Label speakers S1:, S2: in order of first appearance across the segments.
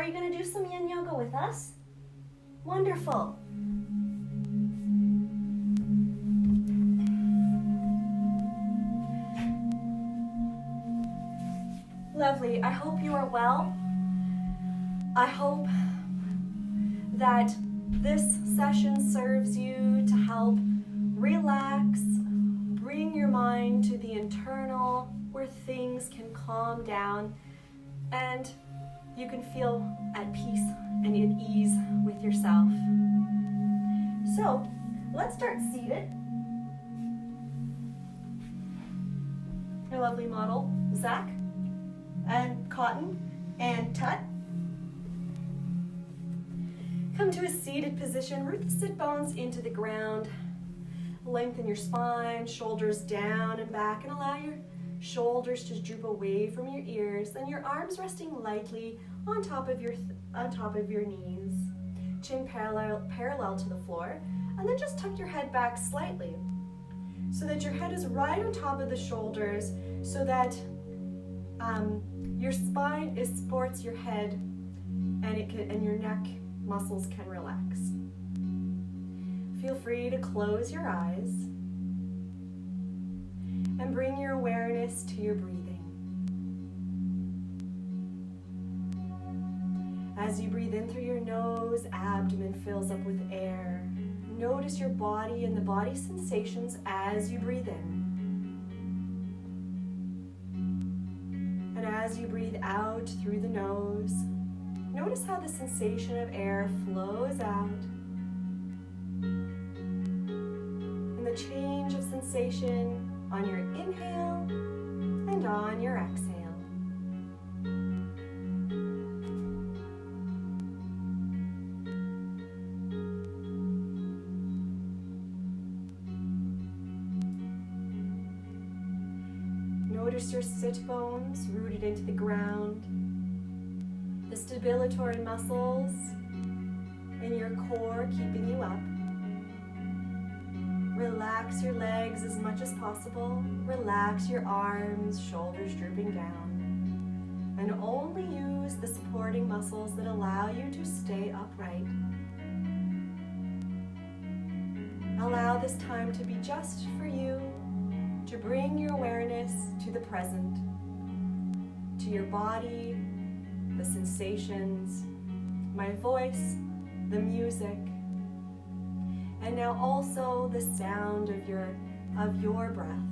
S1: you going to do some Yin Yoga with us? Wonderful. Lovely. I hope you are well. I hope that this session serves you to help relax, bring your mind to the internal where things can calm down and you can feel at peace and at ease with yourself. So let's start seated. Your lovely model, Zach, and Cotton, and Tut. Come to a seated position, root the sit bones into the ground. Lengthen your spine, shoulders down and back, and allow your shoulders to droop away from your ears, and your arms resting lightly on top of your knees. Chin parallel to the floor, and then just tuck your head back slightly so that your head is right on top of the shoulders, so that your spine supports your head, and your neck muscles can relax. Feel free to close your eyes and bring your awareness to your breathing. As you breathe in through your nose, abdomen fills up with air. Notice your body and the body sensations as you breathe in. And as you breathe out through the nose, notice how the sensation of air flows out. And the change of sensation on your inhale and on your exhale. Notice your sit bones rooted into the ground, the stabilitory muscles in your core keeping you up. Relax your legs as much as possible. Relax your arms, shoulders drooping down. And only use the supporting muscles that allow you to stay upright. Allow this time to be just for you, to bring your awareness to the present, to your body, the sensations, my voice, the music, and now also the sound of your breath.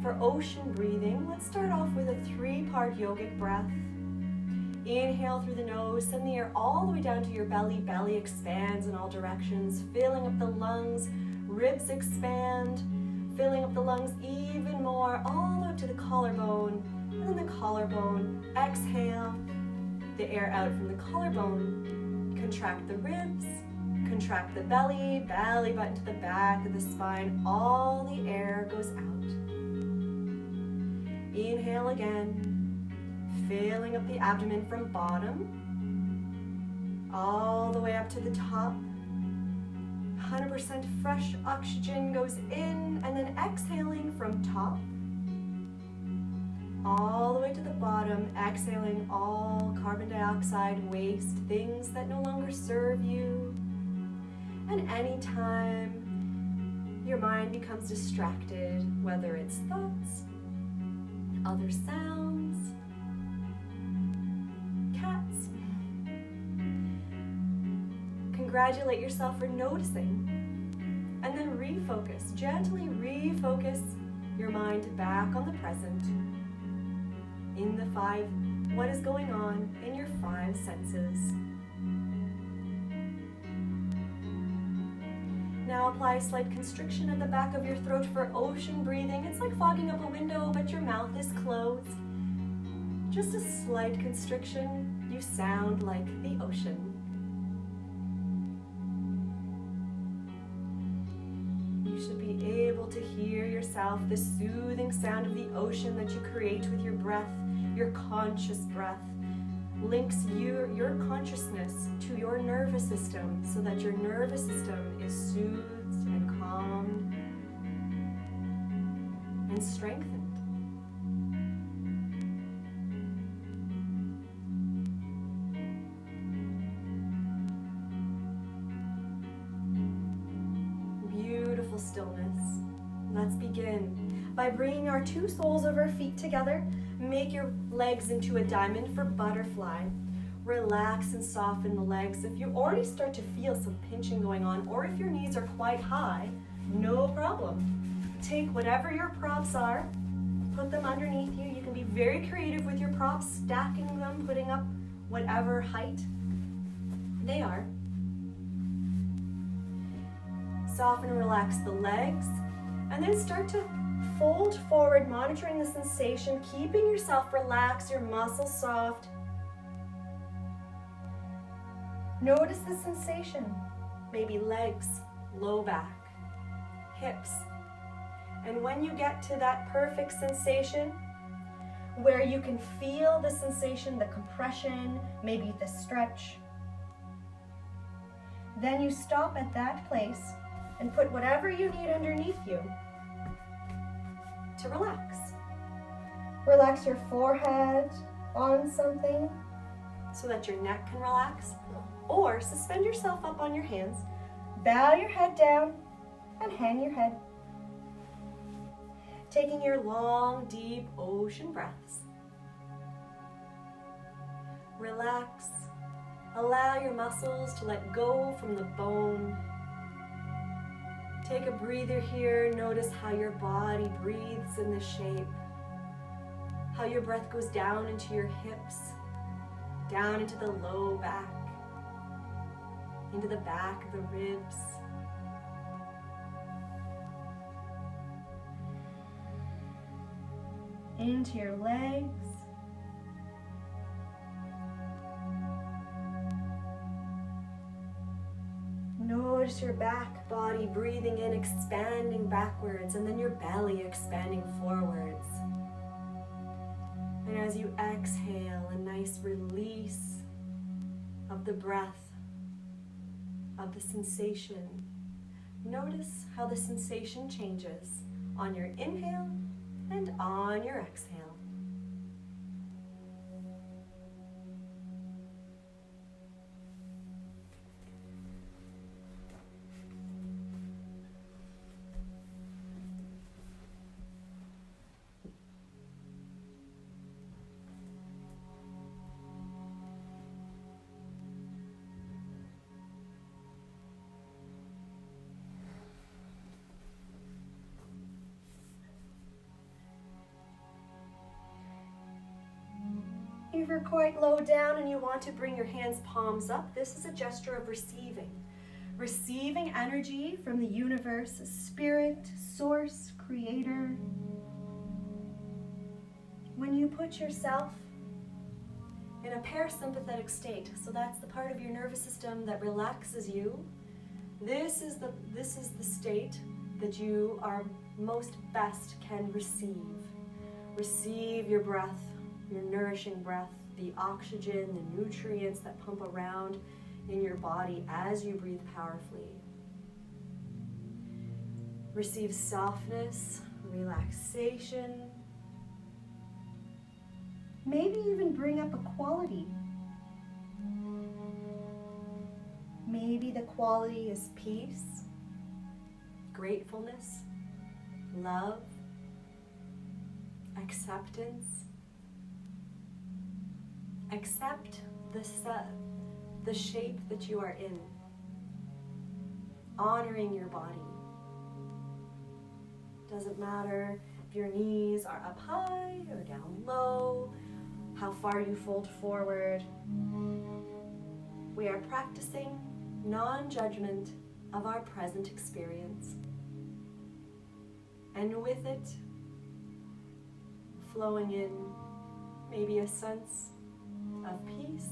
S1: For ocean breathing, let's start off with a 3-part yogic breath. Inhale through the nose, send the air all the way down to your belly. Belly expands in all directions, filling up the lungs. Ribs expand, filling up the lungs even more, all the way up to the collarbone. And then the collarbone, exhale the air out from the collarbone. Contract the ribs, contract the belly, belly button to the back of the spine. All the air goes out. Inhale again, filling up the abdomen from bottom all the way up to the top. 100% fresh oxygen goes in, and then exhaling from top all the way to the bottom, exhaling all carbon dioxide, waste, things that no longer serve you. And anytime your mind becomes distracted, whether it's thoughts, other sounds, cats, congratulate yourself for noticing, and then refocus, gently refocus your mind back on the present, in the what is going on in your 5 senses. Now apply a slight constriction at the back of your throat for ocean breathing. It's like fogging up a window, but your mouth is closed. Just a slight constriction. You sound like the ocean. You should be able to hear yourself, the soothing sound of the ocean that you create with your breath, your conscious breath. Links your consciousness to your nervous system so that your nervous system is soothed and calmed and strengthened. Let's begin by bringing our two soles of our feet together. Make your legs into a diamond for butterfly. Relax and soften the legs. If you already start to feel some pinching going on, or if your knees are quite high, no problem. Take whatever your props are, put them underneath you. You can be very creative with your props, stacking them, putting up whatever height they are. Soften and relax the legs, and then start to fold forward, monitoring the sensation, keeping yourself relaxed, your muscles soft. Notice the sensation, maybe legs, low back, hips. And when you get to that perfect sensation, where you can feel the sensation, the compression, maybe the stretch, then you stop at that place and put whatever you need underneath you to relax. Relax your forehead on something so that your neck can relax, or suspend yourself up on your hands, bow your head down, and hang your head. Taking your long, deep ocean breaths. Relax. Allow your muscles to let go from the bone. Take a breather here. Notice how your body breathes in this shape. How your breath goes down into your hips, down into the low back, into the back of the ribs. Into your legs. Notice your back body breathing in, expanding backwards, and then your belly expanding forwards. And as you exhale, a nice release of the breath, of the sensation. Notice how the sensation changes on your inhale and on your exhale. If you're quite low down and you want to bring your hands palms up, this is a gesture of receiving. Receiving energy from the universe, spirit, source, creator. When you put yourself in a parasympathetic state, so that's the part of your nervous system that relaxes you, this is the state that you are most best can receive. Receive your breath, your nourishing breath, the oxygen, the nutrients that pump around in your body as you breathe powerfully. Receive softness, relaxation. Maybe even bring up a quality. Maybe the quality is peace, gratefulness, love, acceptance. Accept the shape that you are in. Honoring your body. Doesn't matter if your knees are up high or down low, how far you fold forward. We are practicing non-judgment of our present experience. And with it, flowing in maybe a sense of peace,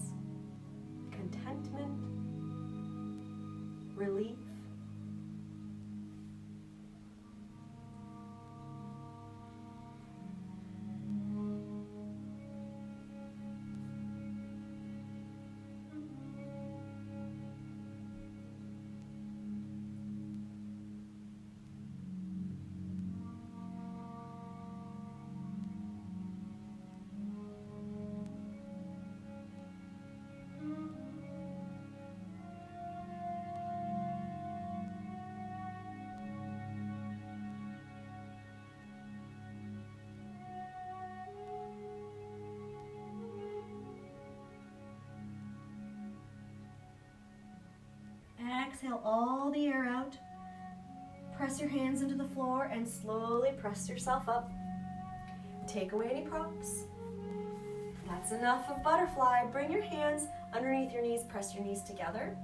S1: contentment, relief. exhale all the air out. Press your hands into the floor and slowly press yourself up. Take away any props. That's enough of butterfly. Bring your hands underneath your knees, press your knees together.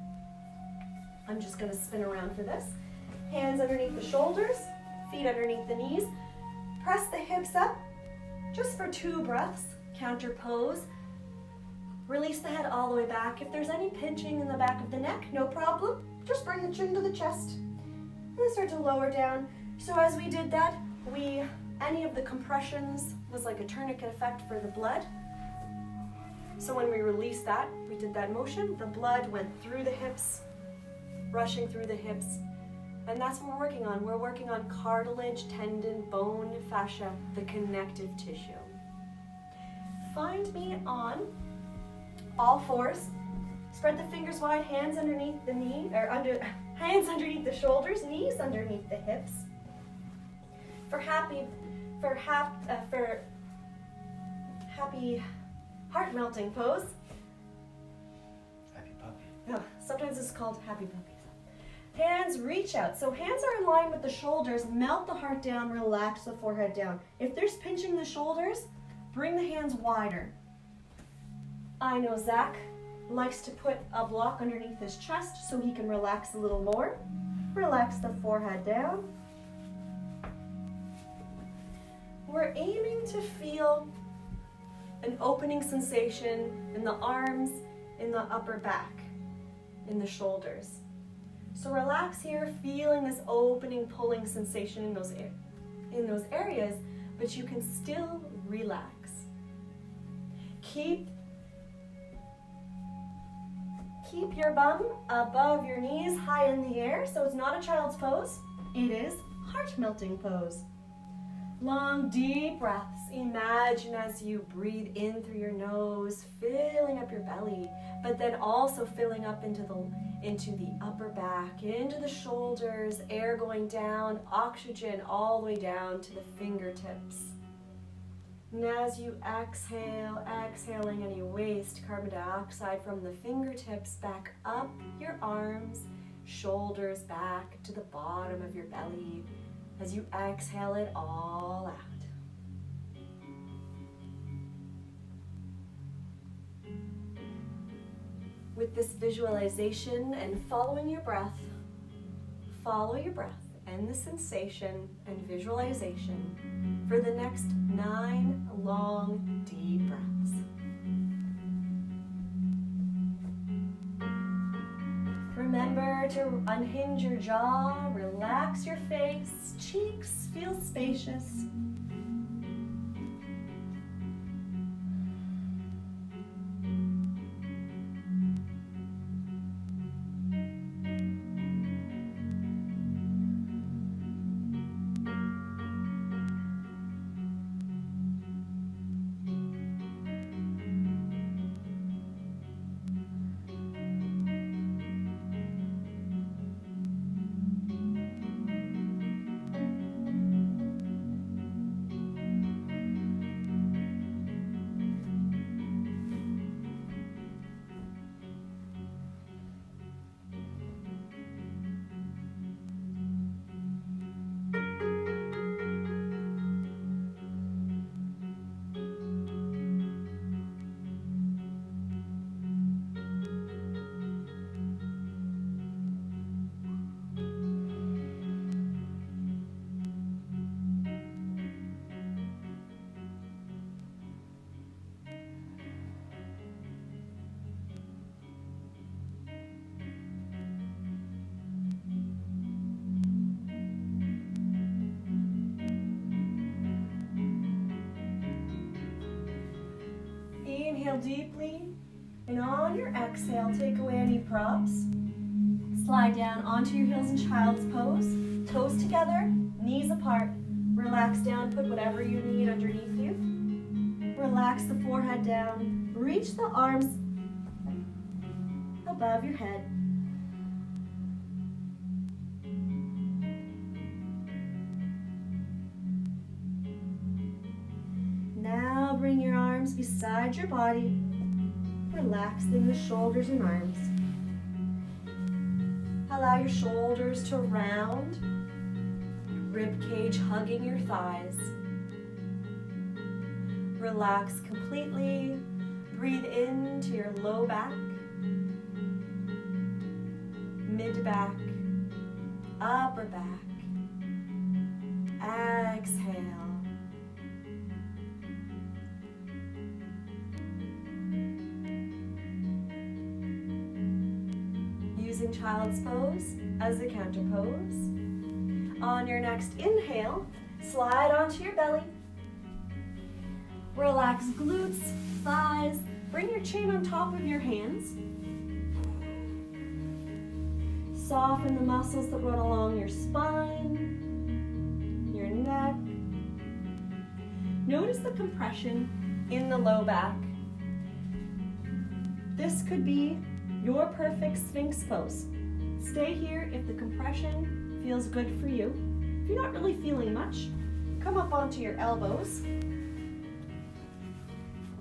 S1: I'm just going to spin around for this. Hands underneath the shoulders, feet underneath the knees. Press the hips up just for 2 breaths. Counter pose. Release the head all the way back. If there's any pinching in the back of the neck, no problem. Just bring the chin to the chest. And start to lower down. So as we did that, any of the compressions was like a tourniquet effect for the blood. So when we released that, we did that motion, the blood went through the hips, rushing through the hips. And that's what we're working on. We're working on cartilage, tendon, bone, fascia, the connective tissue. Find me on all fours. Spread the fingers wide, hands underneath the knee, or hands underneath the shoulders, knees underneath the hips. For happy heart-melting pose.
S2: Happy puppy.
S1: No, sometimes it's called happy puppies. Hands reach out. So hands are in line with the shoulders. Melt the heart down, relax the forehead down. If there's pinching the shoulders, bring the hands wider. I know Zach likes to put a block underneath his chest so he can relax a little more. Relax the forehead down. We're aiming to feel an opening sensation in the arms, in the upper back, in the shoulders. So relax here, feeling this opening, pulling sensation in those areas, but you can still relax. Keep your bum above your knees, high in the air, so it's not a child's pose, it is heart-melting pose. Long, deep breaths. Imagine as you breathe in through your nose, filling up your belly, but then also filling up into the upper back, into the shoulders, air going down, oxygen all the way down to the fingertips. And as you exhale, exhaling any waste carbon dioxide from the fingertips back up your arms, shoulders back to the bottom of your belly. As you exhale it all out. With this visualization and following your breath, follow your breath and the sensation and visualization for the next 9 long, deep breaths. Remember to unhinge your jaw, relax your face, cheeks feel spacious. Inhale deeply, and on your exhale, take away any props. Slide down onto your heels in child's pose. Toes together, knees apart. Relax down, put whatever you need underneath you. Relax the forehead down. Reach the arms above your head. Now bring your arms beside your body, relaxing the shoulders and arms. Allow your shoulders to round, rib cage hugging your thighs. Relax completely. Breathe into your low back, mid back, upper back. Exhale. Using child's pose as the counter pose. On your next inhale, slide onto your belly. Relax glutes, thighs. Bring your chin on top of your hands. Soften the muscles that run along your spine, your neck. Notice the compression in the low back. This could be your perfect Sphinx pose. Stay here if the compression feels good for you. If you're not really feeling much, come up onto your elbows.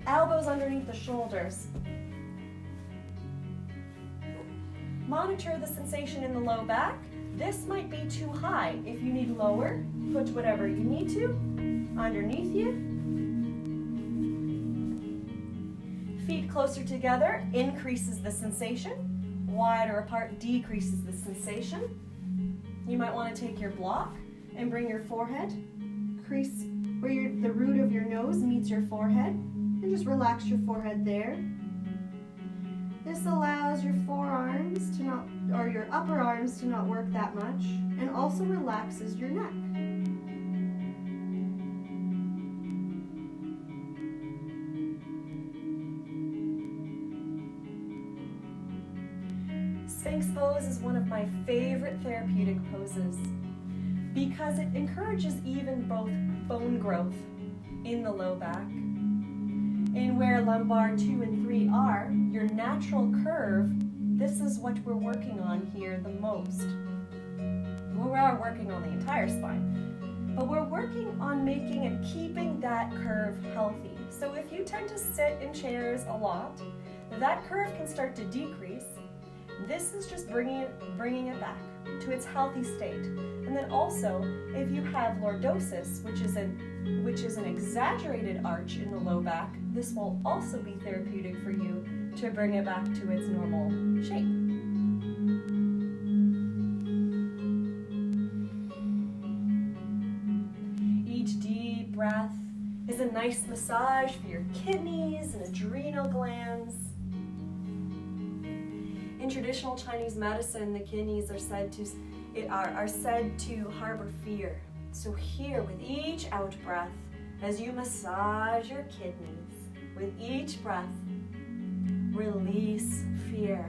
S1: Elbows underneath the shoulders. Monitor the sensation in the low back. This might be too high. If you need lower, put whatever you need to underneath you. Feet closer together increases the sensation. Wider apart decreases the sensation. You might want to take your block and bring your forehead, crease where the root of your nose meets your forehead, and just relax your forehead there. This allows your forearms to not, or your upper arms to not work that much, and also relaxes your neck. Sphinx pose is one of my favorite therapeutic poses because it encourages even both bone growth in the low back. And where lumbar 2 and 3 are, your natural curve, this is what we're working on here the most. We are working on the entire spine, but we're working on making and keeping that curve healthy. So if you tend to sit in chairs a lot, that curve can start to decrease. This is just bringing it back to its healthy state. And then also, if you have lordosis, which is an exaggerated arch in the low back, this will also be therapeutic for you to bring it back to its normal shape. Each deep breath is a nice massage for your kidneys and adrenal glands. In traditional Chinese medicine, the kidneys are said to harbor fear. So here, with each out breath, as you massage your kidneys, with each breath, release fear.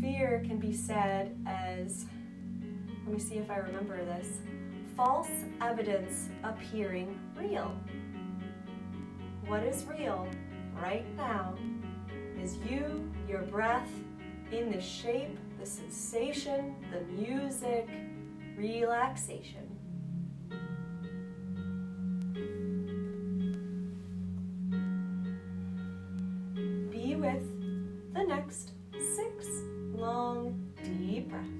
S1: Fear can be said as, let me see if I remember this, false evidence appearing real. What is real right now is you, your breath, in the shape, the sensation, the music, relaxation. Be with the next 6 long, deep breaths.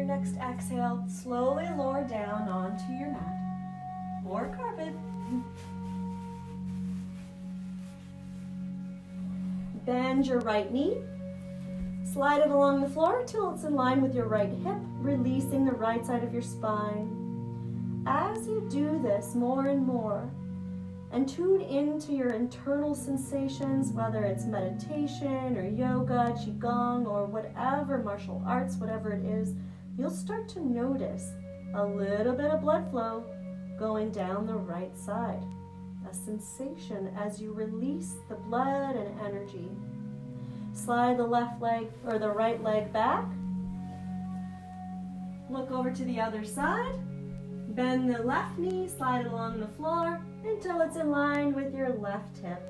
S1: Next exhale, slowly lower down onto your mat or carpet.
S2: bend your right knee. Slide it along the floor till it's in line with your right hip, releasing the right side of your spine. As you do this more and more, and tune into your internal sensations, whether it's meditation or yoga, qigong, or whatever, martial arts, whatever it is, you'll start to notice a little bit of blood flow going down the right side. A sensation as you release the blood and energy. Slide the left leg or the right leg back. Look over to the other side. Bend the left knee, slide it along the floor until it's in line with your left hip.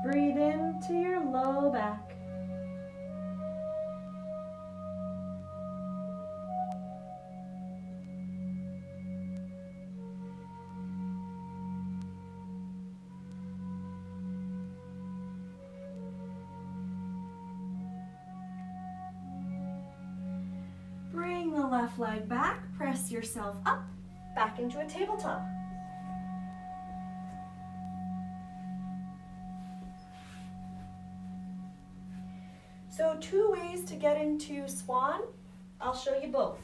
S2: Breathe into your low back. Bring the left leg back, press yourself up, back into a tabletop. So 2 ways to get into swan. I'll show you both.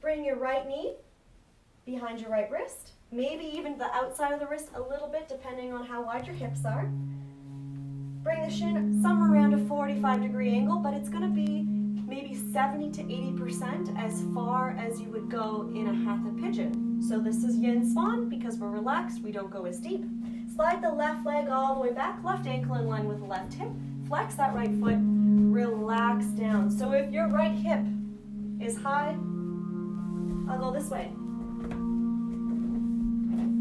S2: Bring your right knee behind your right wrist, maybe even the outside of the wrist a little bit depending on how wide your hips are. Bring the shin somewhere around a 45-degree angle, but it's going to be maybe 70 to 80% as far as you would go in a hatha pigeon. So this is yin swan because we're relaxed, we don't go as deep. Slide the left leg all the way back, left ankle in line with the left hip. Flex that right foot, relax down. So if your right hip is high, I'll go this way.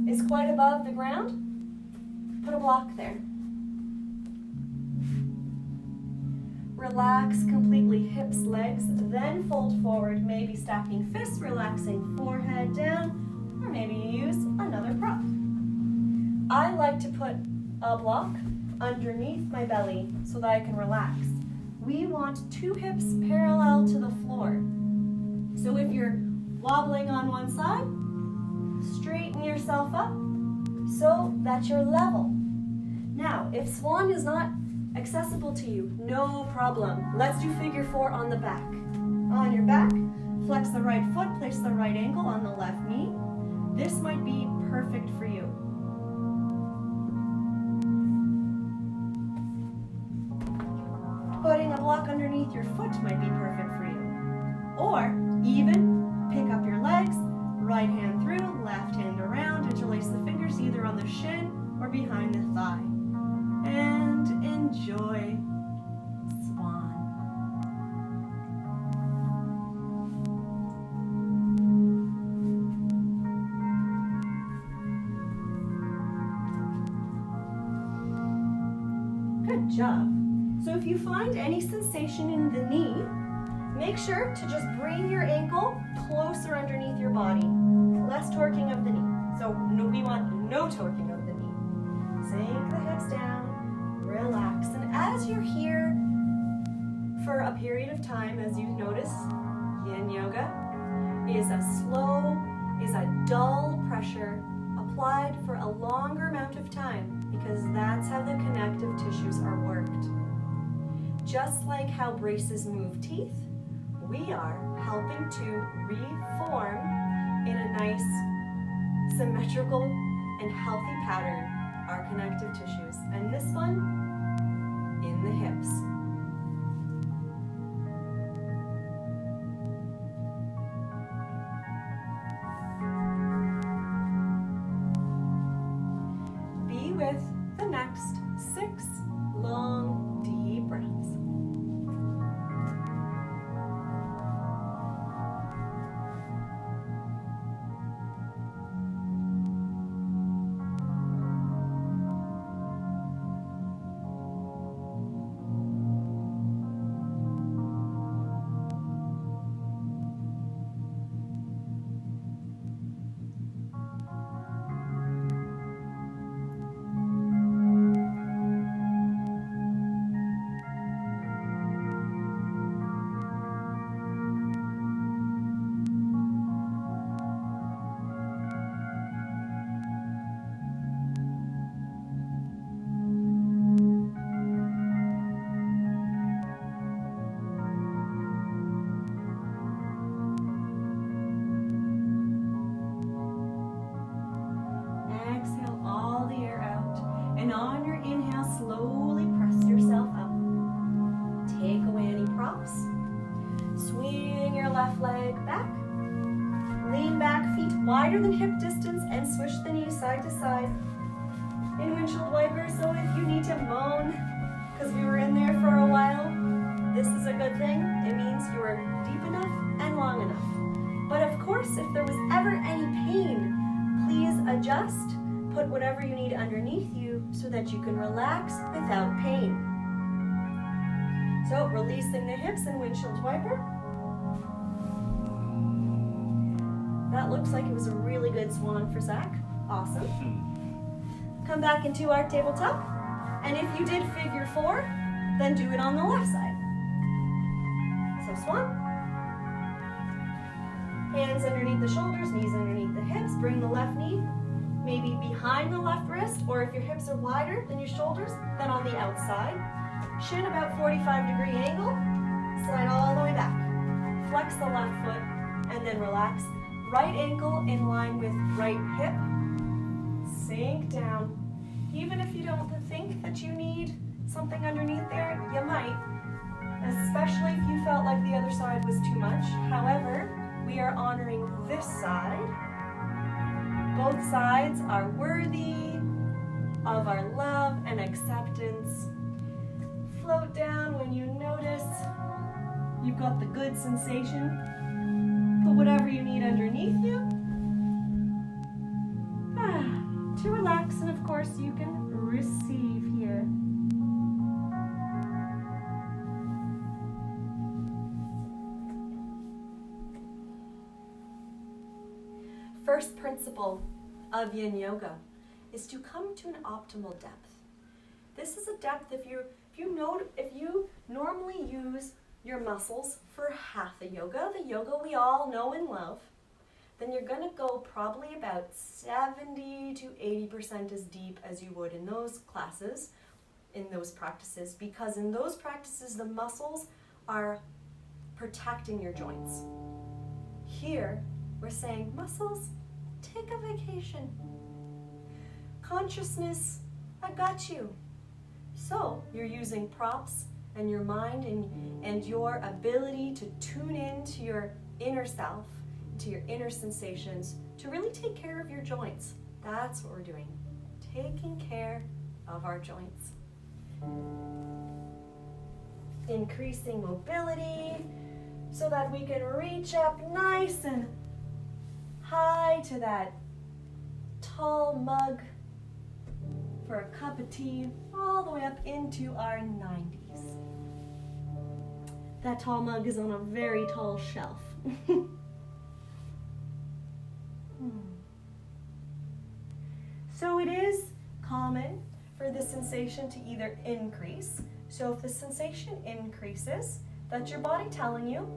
S2: Is quite above the ground, put a block there. Relax completely, hips, legs, then fold forward, maybe stacking fists, relaxing forehead down, or maybe you use another prop. I like to put a block underneath my belly so that I can relax. We want 2 hips parallel to the floor. So if you're wobbling on one side, straighten yourself up so that you're level. Now, if swan is not accessible to you, no problem. Let's do figure 4 on the back. On your back, flex the right foot, place the right ankle on the left knee. This might be perfect for you. Putting a block underneath your foot might be perfect for you. Or even pick up your legs, right hand through, left hand around, interlace the fingers either on the shin or behind the thigh. And enjoy swan. Good job. So if you find any sensation in the knee, make sure to just bring your ankle closer underneath your body. Less torquing of the knee. So we want no torquing of the knee. Sink the hips down. Relax, and as you're here for a period of time, as you notice, Yin Yoga is a dull pressure applied for a longer amount of time because that's how the connective tissues are worked. Just like how braces move teeth, we are helping to reform in a nice, symmetrical, and healthy pattern our connective tissues. And this one, in the hips. Be with the next 6 long, deep breaths. props. Swing your left leg back. Lean back, feet wider than hip distance, and swish the knees side to side. In windshield wiper, so if you need to moan because we were in there for a while, this is a good thing. It means you were deep enough and long enough. But of course, if there was ever any pain, please adjust. Put whatever you need underneath you so that you can relax without pain. So releasing the hips in windshield wiper. That looks like it was a really good swan for Zach. Awesome. Come back into our tabletop. And if you did figure 4, then do it on the left side. So swan. Hands underneath the shoulders, knees underneath the hips. Bring the left knee maybe behind the left wrist, or if your hips are wider than your shoulders, then on the outside. Shin about 45-degree angle. Slide all the way back. Flex the left foot and then relax. Right ankle in line with right hip. Sink down. Even if you don't think that you need something underneath there, you might, especially if you felt like the other side was too much. However, we are honoring this side. Both sides are worthy of our love and acceptance. Float down when you notice you've got the good sensation. Put whatever you need underneath you to relax, and of course you can receive here. First principle of Yin Yoga is to come to an optimal depth. This is a depth if you normally use your muscles for hatha yoga, the yoga we all know and love, then you're going to go probably about 70 to 80% as deep as you would in those classes, in those practices, because in those practices the muscles are protecting your joints. Here, we're saying, muscles, take a vacation. Consciousness, I got you. So you're using props and your mind and your ability to tune in to your inner self, to your inner sensations, to really take care of your joints. That's what we're doing, taking care of our joints. Increasing mobility so that we can reach up nice and high to that tall mug for a cup of tea, all the way up into our 90s. That tall mug is on a very tall shelf. So it is common for the sensation to either increase. So if the sensation increases, that's your body telling you,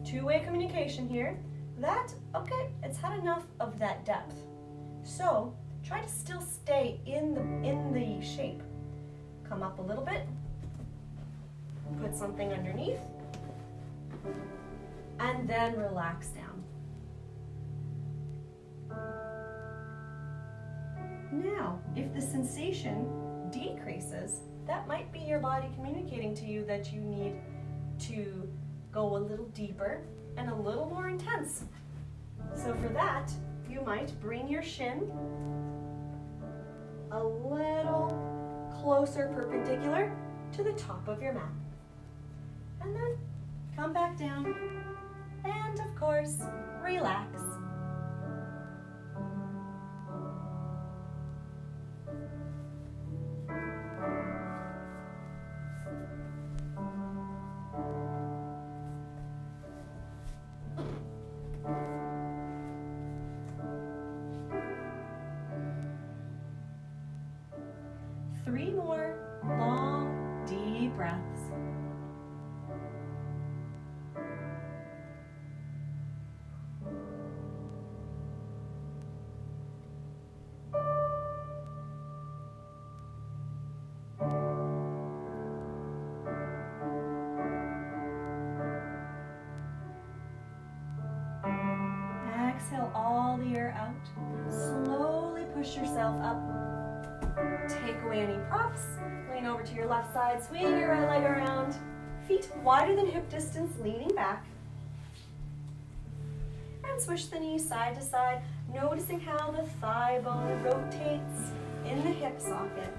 S2: two-way communication here, that, okay, it's had enough of that depth. So try to still stay in the shape. Come up a little bit, put something underneath, and then relax down. Now, if the sensation decreases, that might be your body communicating to you that you need to go a little deeper and a little more intense. So for that, you might bring your shin a little closer perpendicular to the top of your mat. And then come back down and, of course, relax. Three more long, deep breaths. Exhale all the air out. Slowly push yourself up. Take away any props. Lean over to your left side. Swing your right leg around. Feet feet wider than hip distance, leaning back. And swish the knees side to side, noticing how the thigh bone rotates in the hip socket.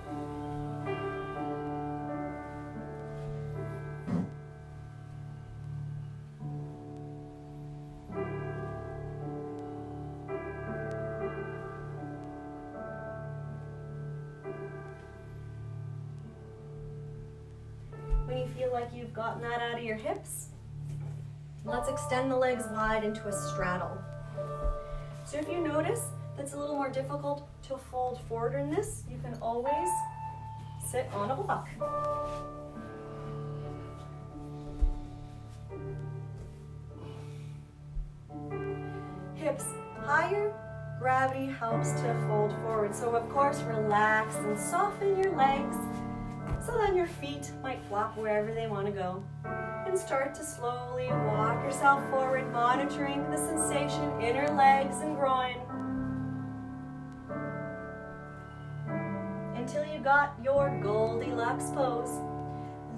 S2: When you feel like you've gotten that out of your hips, let's extend the legs wide into a straddle. So if you notice that's a little more difficult to fold forward in this, you can always sit on a block. Hips higher, gravity helps to fold forward. So of course, relax and soften your legs. So then your feet might flop wherever they want to go. And start to slowly walk yourself forward, monitoring the sensation in your legs and groin. Until you got your Goldilocks pose.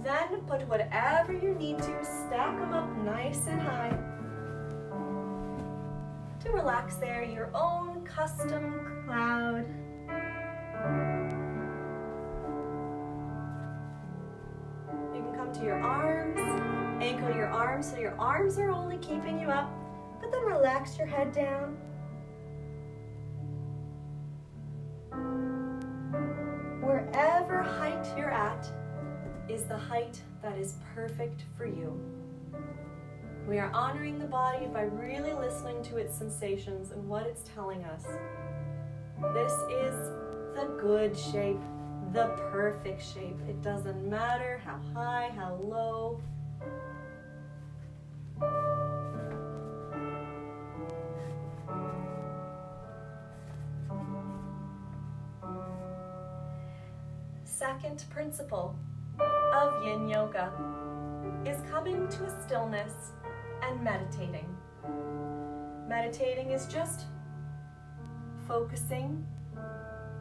S2: Then put whatever you need to, stack them up nice and high. To relax there, your own custom cloud. To your arms, ankle your arms so your arms are only keeping you up, but then relax your head down. Wherever height you're at is the height that is perfect for you. We are honoring the body by really listening to its sensations and what it's telling us. This is the good shape. The perfect shape. It doesn't matter how high, how low. Second principle of Yin Yoga is coming to a stillness and meditating. Meditating is just focusing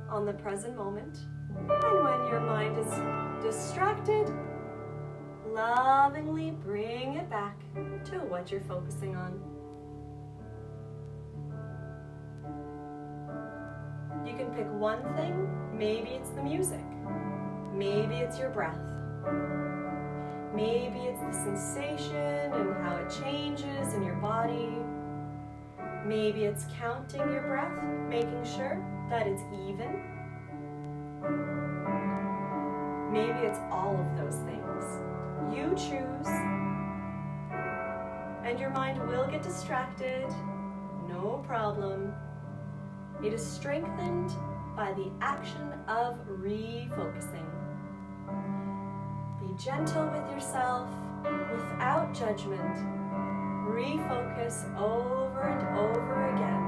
S2: on the present moment. And when your mind is distracted, lovingly bring it back to what you're focusing on. You can pick one thing. Maybe it's the music. Maybe it's your breath. Maybe it's the sensation and how it changes in your body. Maybe it's counting your breath, making sure that it's even. Maybe it's all of those things. You choose, and your mind will get distracted, no problem. It is strengthened by the action of refocusing. Be gentle with yourself, without judgment. Refocus over and over again.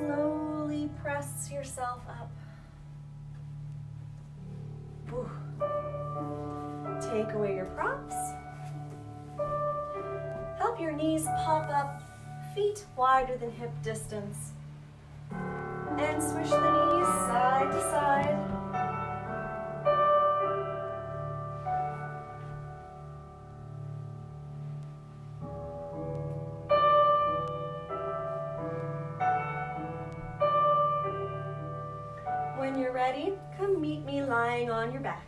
S2: slowly press yourself up. Whew. Take away your props. Help your knees pop up, feet wider than hip distance. And swish the knees side to side. When you're ready, come meet me lying on your back.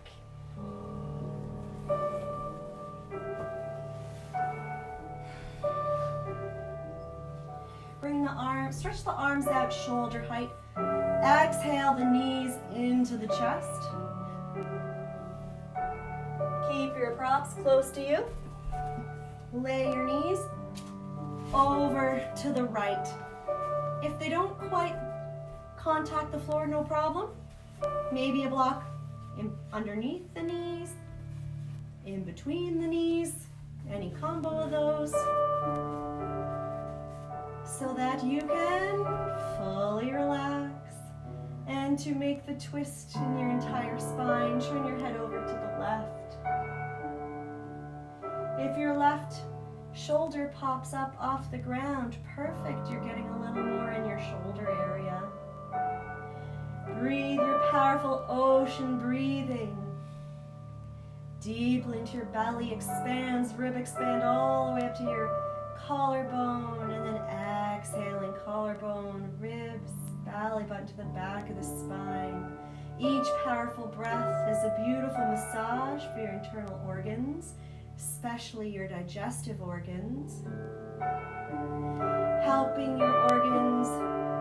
S2: Bring the arms, stretch the arms out shoulder height. Exhale the knees into the chest. Keep your props close to you. Lay your knees over to the right. If they don't quite contact the floor, no problem. Maybe a block underneath the knees, in between the knees, any combo of those, so that you can fully relax. And to make the twist in your entire spine, turn your head over to the left. If your left shoulder pops up off the ground, perfect. You're getting a little more in your shoulder area. Breathe your powerful ocean breathing. Deeply into your belly, expands, rib expand all the way up to your collarbone, and then exhaling, collarbone, ribs, belly button to the back of the spine. Each powerful breath is a beautiful massage for your internal organs, especially your digestive organs, helping your organs,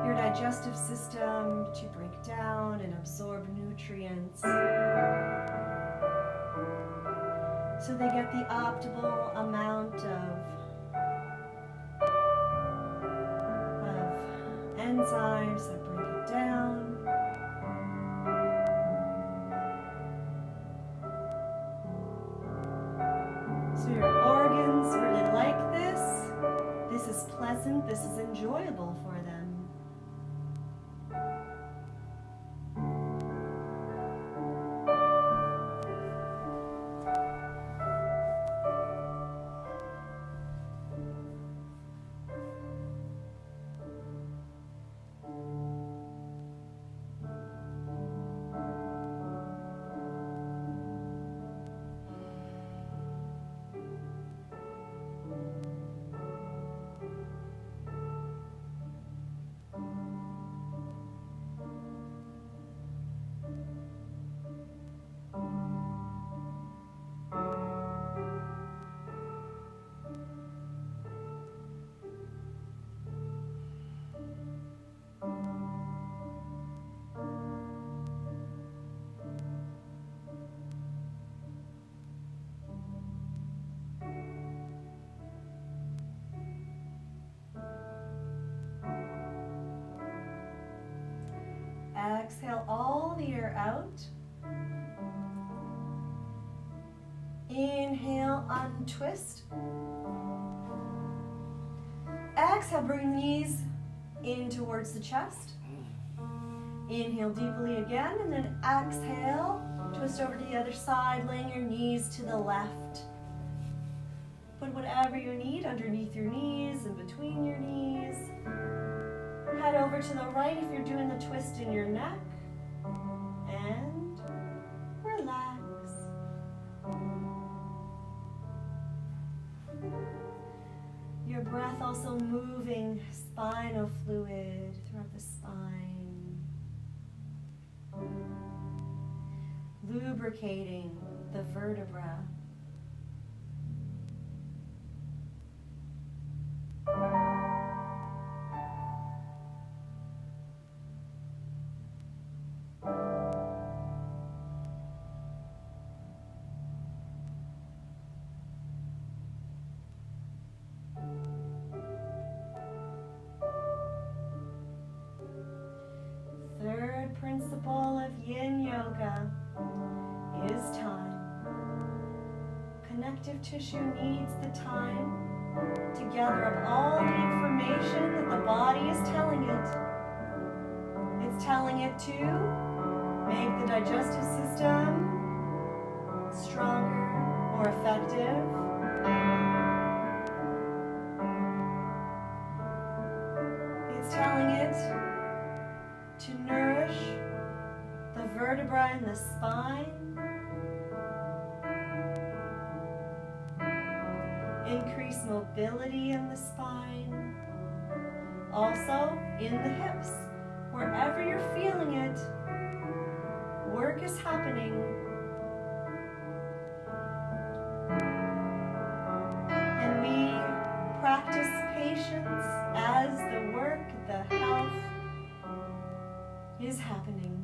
S2: your digestive system to break down and absorb nutrients so they get the optimal amount of enzymes that break it down. So your organs really like this. This is pleasant, this is enjoyable for them. Exhale all the air out. Inhale, untwist. Exhale, bring the knees in towards the chest. Inhale deeply again, and then exhale, twist over to the other side, laying your knees to the left. Put whatever you need underneath your knees and between your knees. Head over to the right if you're doing the twist in your neck. And relax. Your breath also moving spinal fluid throughout the spine. Lubricating the vertebra. Third principle of Yin Yoga is time. Connective tissue needs the time to gather up all the information that the body is telling it telling it to make the digestive system stronger, more effective. It's telling it to nourish the vertebra in the spine, increase mobility in the spine, also in the hips. Wherever you're feeling it, work is happening. And we practice patience as the work, the health is happening.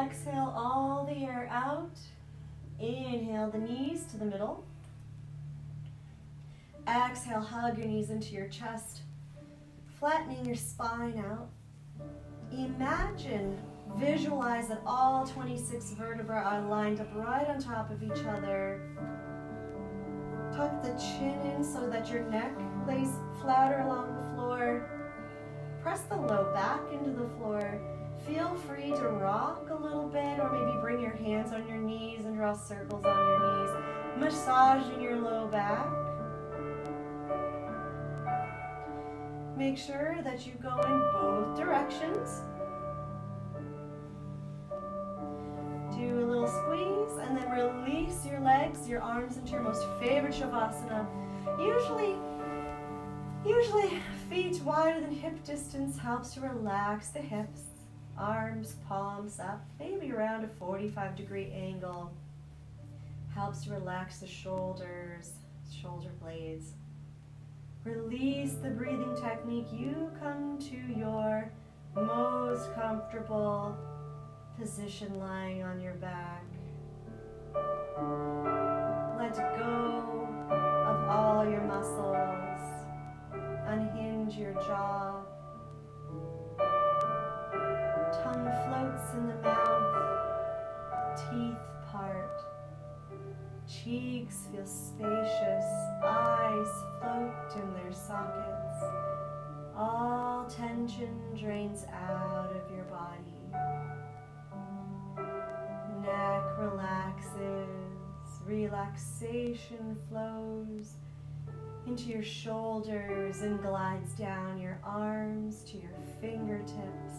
S2: Exhale all the air out. Inhale the knees to the middle. Exhale, hug your knees into your chest, flattening your spine out. Imagine, visualize that all 26 vertebrae are lined up right on top of each other. Tuck the chin in so that your neck lays flatter along the floor. Press the low back into the floor. Feel free to rock a little bit, or maybe bring your hands on your knees and draw circles on your knees, massaging your low back. Make sure that you go in both directions. Do a little squeeze and then release your legs, your arms into your most favorite Shavasana. Usually feet wider than hip distance helps to relax the hips. Arms, palms up, maybe around a 45-degree angle. Helps to relax the shoulders, shoulder blades. Release the breathing technique. You come to your most comfortable position lying on your back. Let go of all your muscles. Unhinge your jaw. Tongue floats in the mouth, teeth part, cheeks feel spacious, eyes float in their sockets. All tension drains out of your body. Neck relaxes, relaxation flows into your shoulders and glides down your arms to your fingertips.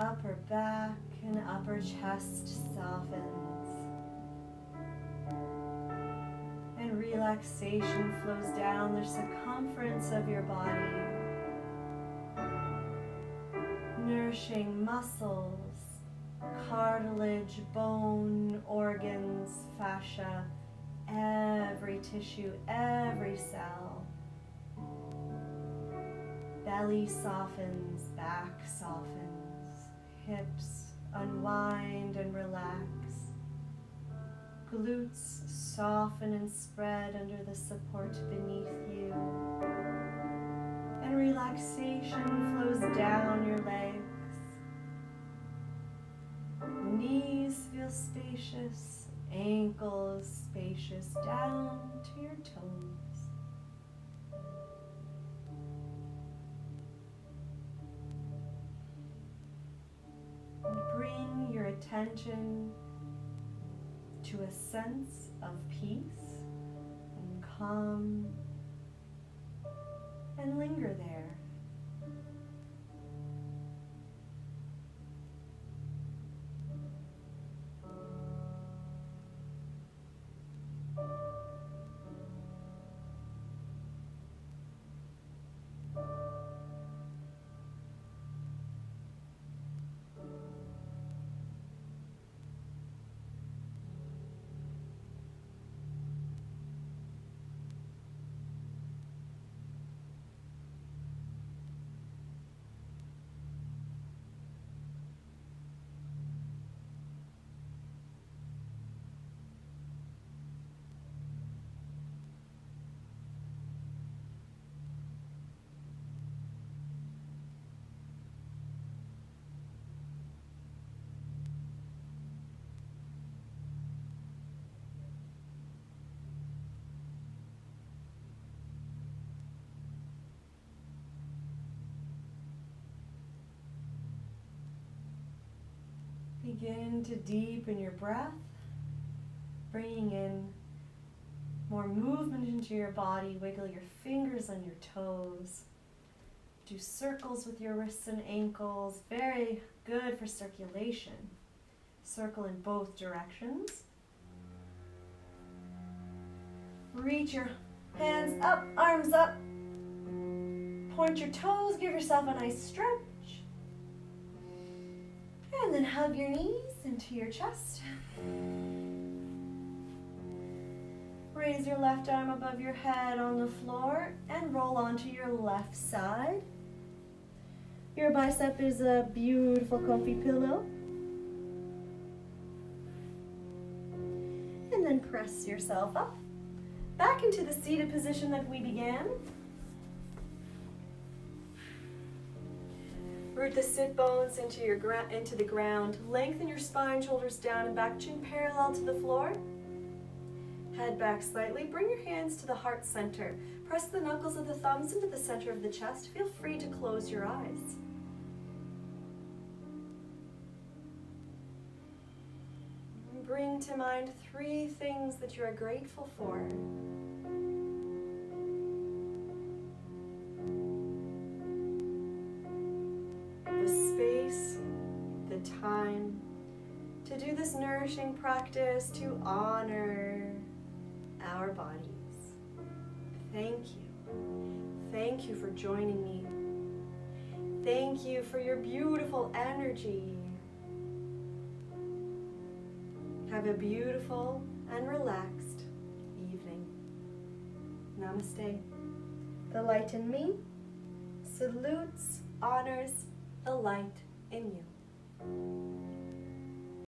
S2: Upper back and upper chest softens. And relaxation flows down the circumference of your body, nourishing muscles, cartilage, bone, organs, fascia, every tissue, every cell. Belly softens, back softens. Hips unwind and relax. Glutes soften and spread under the support beneath you. And relaxation flows down your legs. Knees feel spacious, ankles spacious, down to your toes.
S1: attention to a sense of peace and calm, and linger there. Begin to deepen your breath, bringing in more movement into your body. Wiggle your fingers on your toes. Do circles with your wrists and ankles. Very good for circulation. Circle in both directions. Reach your hands up, arms up. Point your toes, give yourself a nice stretch. And then hug your knees into your chest. Raise your left arm above your head on the floor and roll onto your left side. Your bicep is a beautiful comfy pillow. And then press yourself up, back into the seated position that we began. Root the sit bones into the ground. Lengthen your spine, shoulders down and back, chin parallel to the floor. Head back slightly. Bring your hands to the heart center. Press the knuckles of the thumbs into the center of the chest. Feel free to close your eyes. Bring to mind 3 things that you are grateful for. The time to do this nourishing practice to honor our bodies. Thank you. Thank you for joining me. Thank you for your beautiful energy. Have a beautiful and relaxed evening. Namaste. The light in me salutes, honors the light in you.